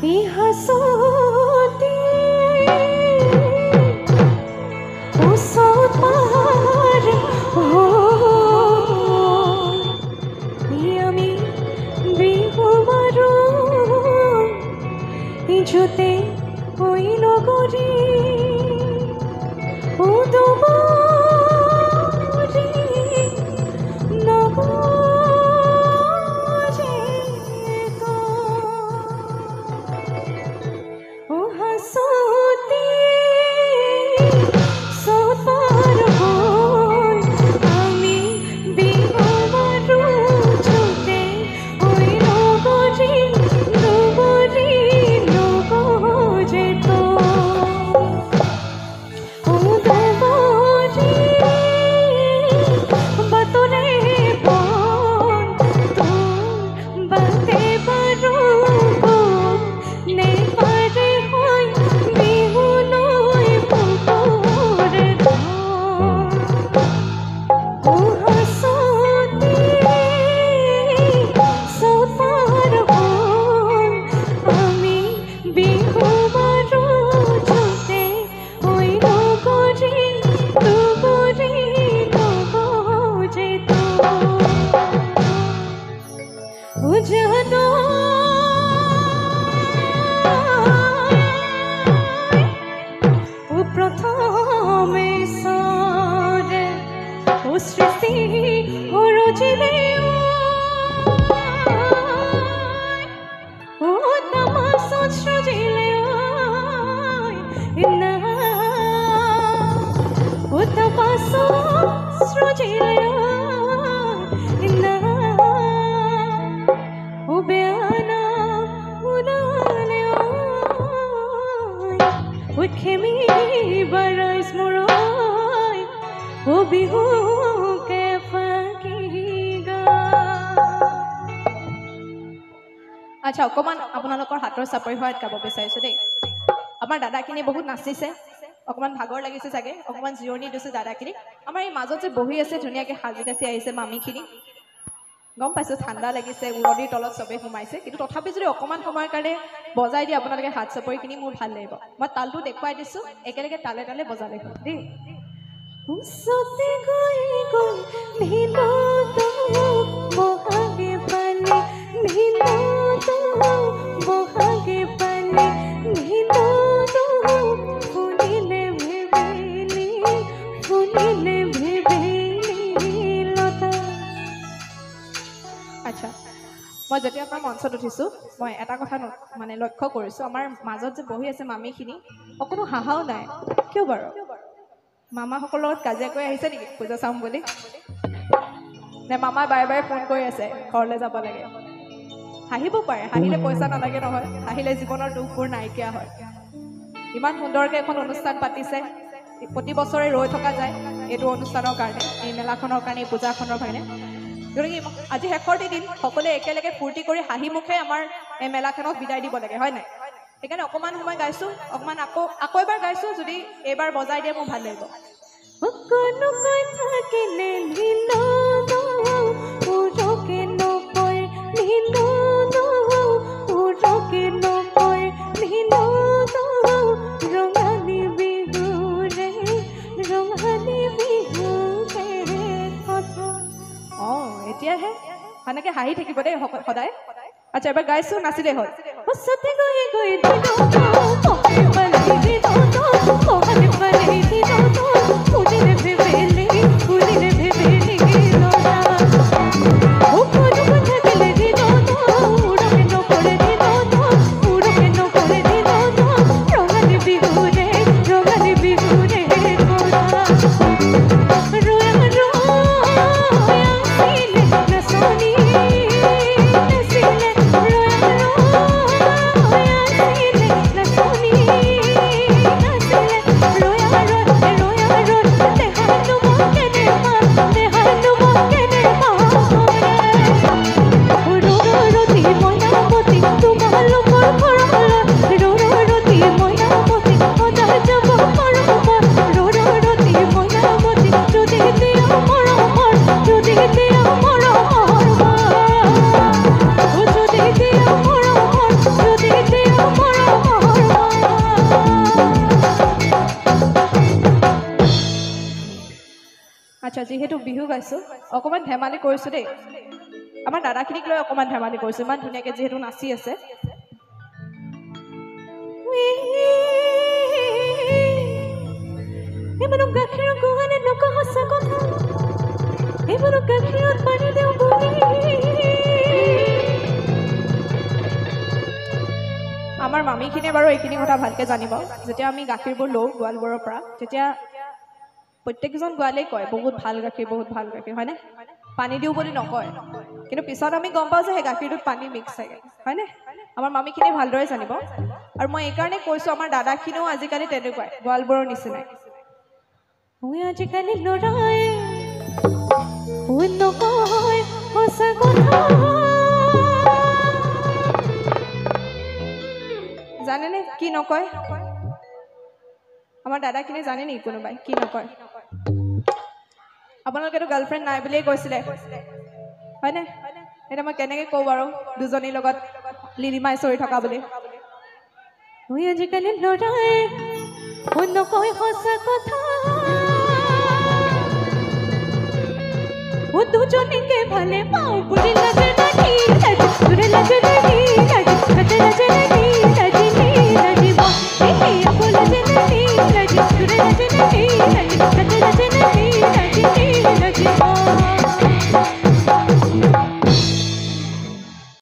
হাসতে ওসত পাহাড় আমি বিহু মারো ইজতে ওই নগরী ও দুবারি নগরে ও হাসতে সফর হই আমি বিহু মারো ছুটে ওই নগরী নগরী নগরে তো ও দুবারি বাতরে পন তোর বাতে পারো নে পারে হই বিহু নই পুকুরে ও হাসতে সফর হই আমি বিহু মারো ছুটে ওই নগরী নগরী নগরে তো ও জানো ও প্রথমে সরে ও স্মৃতি ও রজিলে ও তামাশা সজিলে ইন্না ও তামাশা সজিলে ইন্না ও বেয়ানা উনালে ও খেমি বারাইস মোরাই ও বিহু কে ফাকিগা। আচ্ছা অকমান আপোনালোকৰ হাতৰ চাপৰি হোৱাত গাব বিচাৰিছো দেই। আমাৰ দাদাখিনি বহুত নাচিছে, অকমান ভাগৰ লাগিছে চাগে, অকমান জিৰণি দিছে দাদাখিনি। আমাৰ এই মাজত যে বহি আছে ধুনীয়াকৈ সাজি কাচি আহিছে মামীখিনি, গম পাইছোঁ ঠাণ্ডা লাগিছে, উৰণিৰ তলত চবেই সোমাইছে, কিন্তু তথাপি যদি অকণমান সময়ৰ কাৰণে বজাই দিয়ে আপোনালোকে হাত চাপৰিখিনি মোৰ ভাল লাগিব। মই তালটো দেখুৱাই দিছোঁ, একেলগে তালে তালে বজালে হ'ল দেই। ওচৰতে গৈ গৈ ভিনতো বহাগে পালে ভিনতো বহাগে পালে ভিনতো ফুলিলে ভেবেলি ফুলিলে ভেবেলি লতা। আচ্ছা মই যেতিয়া আপোনাৰ মঞ্চত উঠিছোঁ মই এটা কথা মানে লক্ষ্য কৰিছোঁ, আমাৰ মাজত যে বহি আছে মামীখিনি অকণো হাহাও নাই, কিয় বাৰু? মামাসকলৰ লগত কাজিয়া কৰি আহিছে নেকি পূজা চাম বুলি? নে মামাই বাৰে বাৰে ফোন কৰি আছে ঘৰলৈ যাব লাগে? হাঁহিব পাৰে, হাঁহিলে পইচা নালাগে নহয়, হাঁহিলে জীৱনৰ দুখবোৰ নাইকিয়া হয়। ইমান সুন্দৰকৈ এখন অনুষ্ঠান পাতিছে, প্ৰতি বছৰে ৰৈ থকা যায় এইটো অনুষ্ঠানৰ কাৰণে, এই মেলাখনৰ কাৰণে, এই পূজাখনৰ কাৰণে। গতিকে আজি শেষৰ দিন সকলোৱে একেলগে ফূৰ্তি কৰি হাঁহি মুখে আমাৰ এই মেলাখনক বিদায় দিব লাগে, হয় নাই? সেইকাৰণে অকণমান সময় গাইছোঁ, অকণমান আকৌ এবাৰ গাইছোঁ, যদি এইবাৰ বজাই দিয়ে মোৰ ভাল লাগিব। অঁ এতিয়াহে সেনেকৈ হাঁহি থাকিব দেই সদায়। আচ্ছা এবাৰ গাইছোঁ, নাচিলেই হ'ল। আচ্ছা যিহেতু বিহু গাইছোঁ অকণমান ধেমালি কৰিছোঁ দেই আমাৰ দাদাখিনিক লৈ অকণমান ধেমালি কৰিছোঁ ইমান ধুনীয়াকৈ যিহেতু নাচি আছে এবাৰো গাখীৰ কোহানে নকহ সঁচা কথা এবাৰো গাখীৰত পানী দিওঁ বুলি আমাৰ মামীখিনিয়ে বাৰু এইখিনি কথা ভালকৈ জানিব যেতিয়া আমি গাখীৰবোৰ লওঁ গোৱালবোৰৰ পৰা তেতিয়া প্ৰত্যেকজন গোৱালেই কয় বহুত ভাল গাখীৰ হয়নে পানী দিওঁ বুলি নকয় কিন্তু পিছত আমি গম পাওঁ যে সেই গাখীৰটোত পানী মিক্স থাকে হয়নে আমাৰ মামীখিনিয়ে ভালদৰে জানিব আৰু মই এইকাৰণে কৈছোঁ আমাৰ দাদাখিনিও আজিকালি তেনেকুৱাই গোৱালবোৰৰ নিচিনাই মই আজিকালি ল'ৰাই নকয় সঁচা কথা জানেনে কি নকয় আমাৰ দাদাখিনি জানে নেকি কোনোবাই কি নকয় আপোনালোকেতো গাৰ্লফ্ৰেণ্ড নাই বুলিয়ে কৈছিলে হয়নে এতিয়া মই কেনেকৈ কওঁ বাৰু দুজনীৰ লগত লিলিমাই চৰি থকা বুলি মই আজিকালি ল'ৰাই নকয় সঁচা কথা দুজনীকে ভালে পাওঁ বুলি